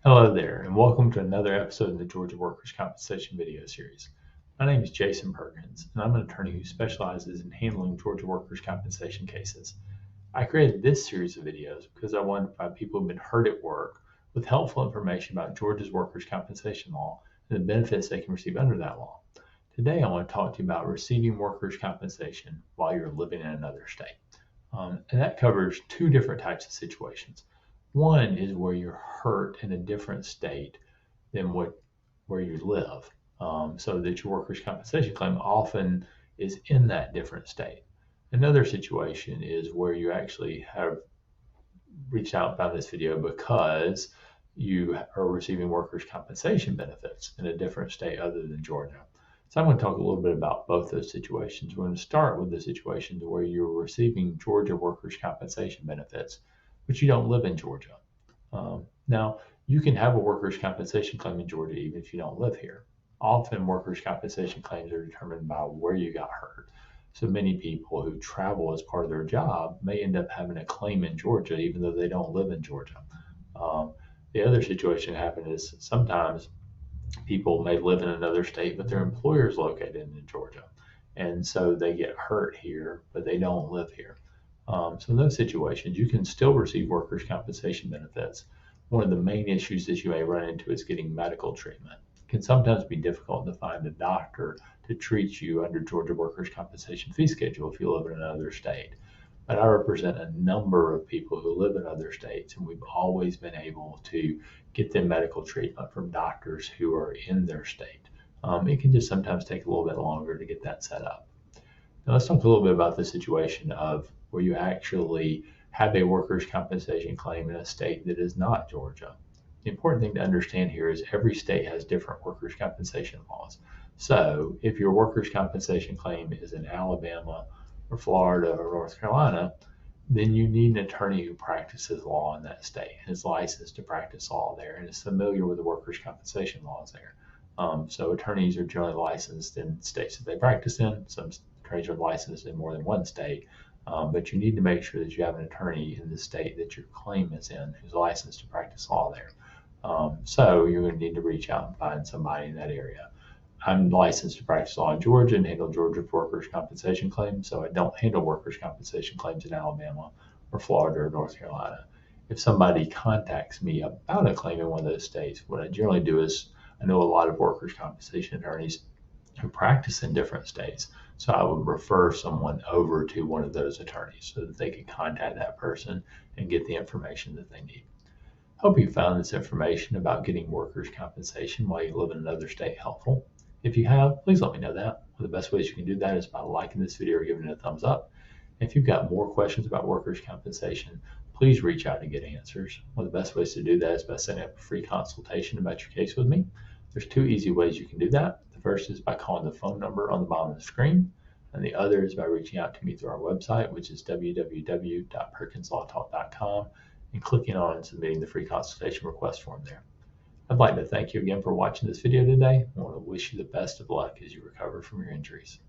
Hello there, and welcome to another episode of the Georgia Workers' Compensation video series. My name is Jason Perkins, and I'm an attorney who specializes in handling Georgia workers' compensation cases. I created this series of videos because I wanted to provide people who've been hurt at work with helpful information about Georgia's workers' compensation law and the benefits they can receive under that law. Today, I want to talk to you about receiving workers' compensation while you're living in another state. And that covers two different types of situations. One is where you're hurt in a different state than where you live, so that your workers' compensation claim often is in that different state. Another situation is where you actually have reached out and found this video because you are receiving workers' compensation benefits in a different state other than Georgia. So I'm going to talk a little bit about both those situations. We're going to start with the situations where you're receiving Georgia workers' compensation benefits, but you don't live in Georgia. Now, you can have a workers' compensation claim in Georgia even if you don't live here. Often, workers' compensation claims are determined by where you got hurt. So many people who travel as part of their job may end up having a claim in Georgia even though they don't live in Georgia. Um, the other situation that happens is sometimes people may live in another state, but their employer is located in Georgia. And so they get hurt here, but they don't live here. So in those situations, you can still receive workers' compensation benefits. One of the main issues that you may run into is getting medical treatment. It can sometimes be difficult to find a doctor to treat you under Georgia workers' compensation fee schedule if you live in another state. But I represent a number of people who live in other states, and we've always been able to get them medical treatment from doctors who are in their state. It can just sometimes take a little bit longer to get that set up. Now, let's talk a little bit about the situation of where you actually have a workers' compensation claim in a state that is not Georgia. The important thing to understand here is every state has different workers' compensation laws. So if your workers' compensation claim is in Alabama or Florida or North Carolina, then you need an attorney who practices law in that state and is licensed to practice law there and is familiar with the workers' compensation laws there. So attorneys are generally licensed in states that they practice in. Some attorneys are licensed in more than one state, but you need to make sure that you have an attorney in the state that your claim is in who's licensed to practice law there. So you're going to need to reach out and find somebody in that area. I'm licensed to practice law in Georgia and handle Georgia workers' compensation claims, so I don't handle workers' compensation claims in Alabama or Florida or North Carolina. If somebody contacts me about a claim in one of those states, what I generally do is I know a lot of workers' compensation attorneys who practice in different states, so I would refer someone over to one of those attorneys so that they can contact that person and get the information that they need. Hope you found this information about getting workers' compensation while you live in another state helpful. If you have, please let me know that. One of the best ways you can do that is by liking this video or giving it a thumbs up. If you've got more questions about workers' compensation, please reach out to get answers. One of the best ways to do that is by setting up a free consultation about your case with me. There's two easy ways you can do that. The first is by calling the phone number on the bottom of the screen, and the other is by reaching out to me through our website, which is www.perkinslawtalk.com, and clicking on and submitting the free consultation request form there. I'd like to thank you again for watching this video today. I want to wish you the best of luck as you recover from your injuries.